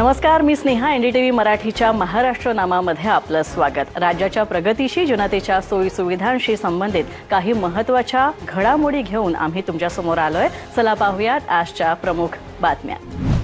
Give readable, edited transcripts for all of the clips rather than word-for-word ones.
नमस्कार, मी स्नेहा. एनडीटीव्ही मराठीच्या महाराष्ट्र नामामध्ये आपलं स्वागत. राज्याच्या प्रगतीशी, जनतेच्या सोयी सुविधांशी संबंधित काही महत्त्वाच्या घडामोडी घेऊन आम्ही तुमच्यासमोर आलोय. चला पाहूयात आजच्या प्रमुख बातम्या.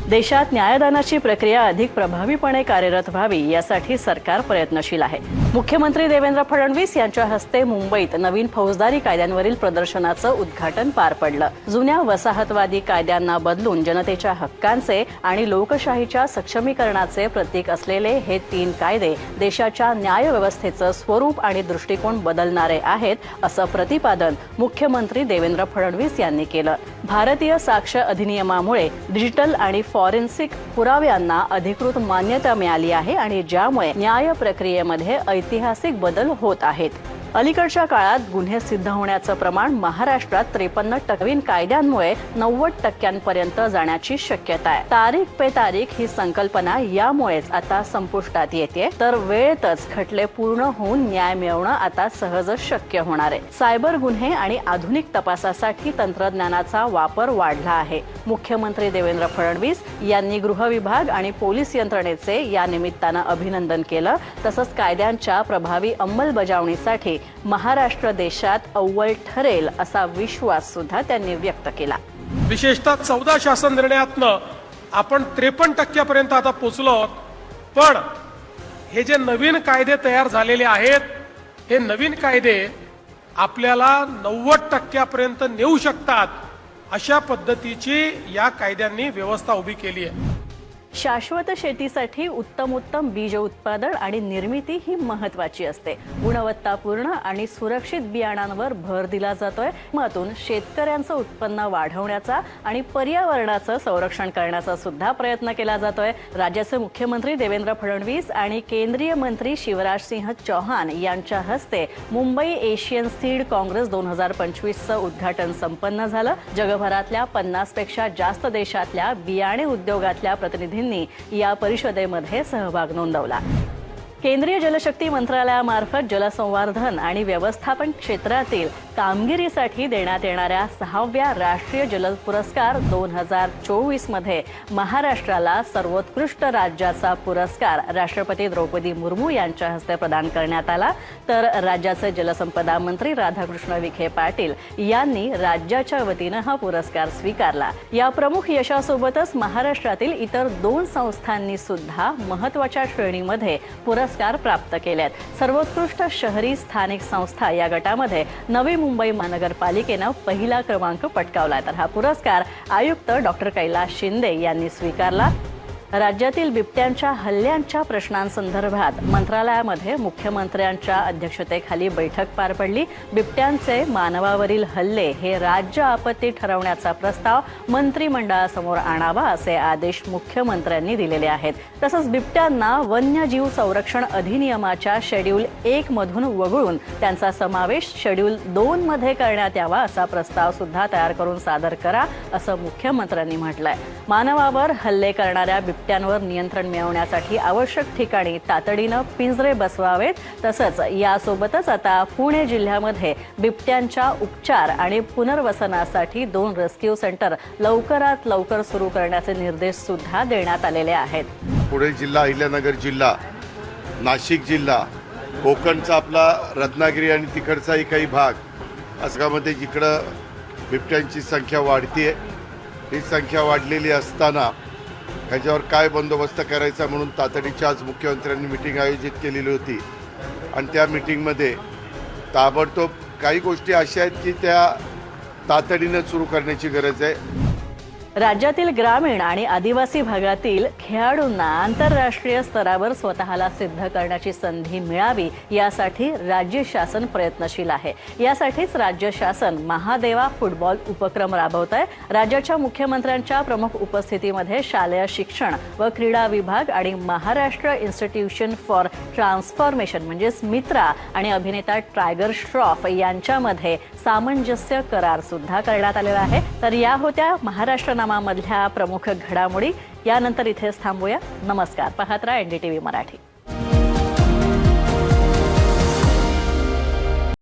देशात न्यायदानाची प्रक्रिया अधिक प्रभावीपणे कार्यरत व्हावी यासाठी सरकार प्रयत्नशील आहे. मुख्यमंत्री देवेंद्र फडणवीस यांच्या हस्ते मुंबईत नवीन फौजदारी कायद्यांवरील प्रदर्शनाचं उद्घाटन पार पडलं. जुन्या वसाहतवादी कायद्यांना बदलून जनतेच्या हक्कांचे आणि लोकशाहीच्या सक्षमीकरणाचे प्रतीक असलेले हे 3 कायदे देशाच्या न्यायव्यवस्थेचं स्वरूप आणि दृष्टिकोन बदलणारे आहेत, असं प्रतिपादन मुख्यमंत्री देवेंद्र फडणवीस यांनी केलं. भारतीय साक्ष अधिनियमामुळे डिजिटल आणि फॉरेन्सिक पुराव्यांना अधिकृत मान्यता मिळाली आहे आणि ज्यामुळे न्याय प्रक्रियेमध्ये ऐतिहासिक बदल होत आहेत. अलीकडच्या काळात गुन्हे सिद्ध होण्याचं प्रमाण महाराष्ट्रात 53% कायद्यांमुळे 90% जाण्याची शक्यता आहे. तारीख पे तारीख ही संकल्पना यामुळेच आता संपुष्टात येते, तर वेळेतच खटले पूर्ण होऊन न्याय मिळवणं आता सहजच शक्य होणार आहे. सायबर गुन्हे आणि आधुनिक तपासासाठी तंत्रज्ञानाचा वापर वाढला आहे. मुख्यमंत्री देवेंद्र फडणवीस यांनी गृह विभाग आणि पोलीस यंत्रणेचे या निमित्तानं अभिनंदन केलं. तसंच कायद्यांच्या प्रभावी अंमलबजावणीसाठी महाराष्ट्र देशात अव्वल ठरेल असा विश्वास सुद्धा त्यांनी व्यक्त केला. विशेषतः 14 शासन निर्णयातनं आपण 53% आता पोहोचलो. पण हे जे नवीन कायदे तयार झालेले आहेत, हे नवीन कायदे आपल्याला 90% नेऊ शकतात, अशा पद्धतीची या कायद्यांनी व्यवस्था उभी केली आहे. शाश्वत शेतीसाठी उत्तम बीज उत्पादन आणि निर्मिती ही महत्त्वाची असते. गुणवत्तापूर्ण आणि सुरक्षित बियाणांवर भर दिला जातोय. यातून शेतकऱ्यांचं उत्पन्न वाढवण्याचा आणि पर्यावरणाचं संरक्षण करण्याचा सुद्धा प्रयत्न केला जातोय. राज्याचे मुख्यमंत्री देवेंद्र फडणवीस आणि केंद्रीय मंत्री शिवराज सिंह चौहान यांच्या हस्ते मुंबई एशियन सीड काँग्रेस 2025चं उद्घाटन संपन्न झालं. जगभरातल्या 50 पेक्षा जास्त देशातल्या बियाणे उद्योगातल्या प्रतिनिधी या परिषदेमध्ये सहभाग नोंदवला. केंद्रीय जलशक्ती मंत्रालयामार्फत जलसंवर्धन आणि व्यवस्थापन क्षेत्रातील कामगिरीसाठी देण्यात येणाऱ्या 6व्या राष्ट्रीय जल पुरस्कार 2024 मध्ये महाराष्ट्राला सर्वोत्कृष्ट राज्याचा पुरस्कार राष्ट्रपती द्रौपदी मुर्मू यांच्या हस्ते प्रदान करण्यात आला. तर राज्याचे जलसंपदा मंत्री राधाकृष्ण विखे पाटील यांनी राज्याच्या वतीनं हा पुरस्कार स्वीकारला. या प्रमुख यशासोबतच महाराष्ट्रातील इतर 2 संस्थांनी सुद्धा महत्त्वाच्या श्रेणीमध्ये पुरस्कार प्राप्त केलेत. सर्वोत्कृष्ट शहरी स्थानिक संस्था या गटामध्ये नवी मुंबई महानगरपालिकेनं पहिला क्रमांक पटकावला. तर हा पुरस्कार आयुक्त डॉक्टर कैलास शिंदे यांनी स्वीकारला. राज्यातील बिबट्यांच्या हल्ल्यांच्या प्रश्नांसंदर्भात मंत्रालयामध्ये मुख्यमंत्र्यांच्या अध्यक्षतेखाली बैठक पार पडली. बिबट्यांचे मानवावरील हल्ले हे राज्य आपत्ती ठरवण्याचा प्रस्ताव मंत्रिमंडळासमोर आणावा असे आदेश मुख्यमंत्र्यांनी दिलेले आहेत. तसंच बिबट्यांना वन्यजीव संरक्षण अधिनियमाच्या शेड्यूल 1 मधून वगळून त्यांचा समावेश शेड्यूल 2 मध्ये करण्यात यावा असा प्रस्ताव सुद्धा तयार करून सादर करा असं मुख्यमंत्र्यांनी म्हटलंय. मानवावर हल्ले करणाऱ्या बिबट्यांवर नियंत्रण मिळवण्यासाठी आवश्यक ठिकाणी तातडीनं पिंजरे बसवावेत. तसंच यासोबतच आता पुणे जिल्ह्यामध्ये बिबट्यांच्या उपचार आणि पुनर्वसनासाठी 2 रेस्क्यू सेंटर लवकरात लवकर सुरू करण्याचे निर्देश सुद्धा देण्यात आलेले आहेत. पुणे जिल्हा, अहिल्यानगर जिल्हा, नाशिक जिल्हा, कोकणचा आपला रत्नागिरी आणि तिकडचाही काही भाग असल्यामध्ये जिकडं बिबट्यांची संख्या वाढतीये. ही संख्या वाढलेली असताना ह्याच्यावर काय बंदोबस्त करायचा म्हणून तातडीची आज मुख्यमंत्र्यांनी मिटिंग आयोजित केलेली होती. आणि त्या मिटिंगमध्ये ताबडतोब काही गोष्टी अशा आहेत की त्या तातडीनं सुरू करण्याची गरज आहे. राज्यातील ग्रामीण आणि आदिवासी भागातील खेळाडूंना आंतरराष्ट्रीय स्तरावर स्वतःला सिद्ध करण्याची संधी मिळावी यासाठी राज्य शासन प्रयत्नशील आहे. यासाठीच राज्य शासन महादेवा फुटबॉल उपक्रम राबवत आहे. राज्याच्या मुख्यमंत्र्यांच्या प्रमुख उपस्थितीमध्ये शालेय शिक्षण व क्रीडा विभाग आणि महाराष्ट्र इन्स्टिट्यूशन फॉर ट्रान्सफॉर्मेशन म्हणजेच मित्रा आणि अभिनेता टायगर श्रॉफ यांच्यामध्ये सामंजस्य करार सुद्धा करण्यात आलेला आहे. तर या होत्या महाराष्ट्र नामामधल्या प्रमुख घडामोडी. यानंतर इथेच थांबूया. नमस्कार. पाहत राहा एनडीटीव्ही मराठी.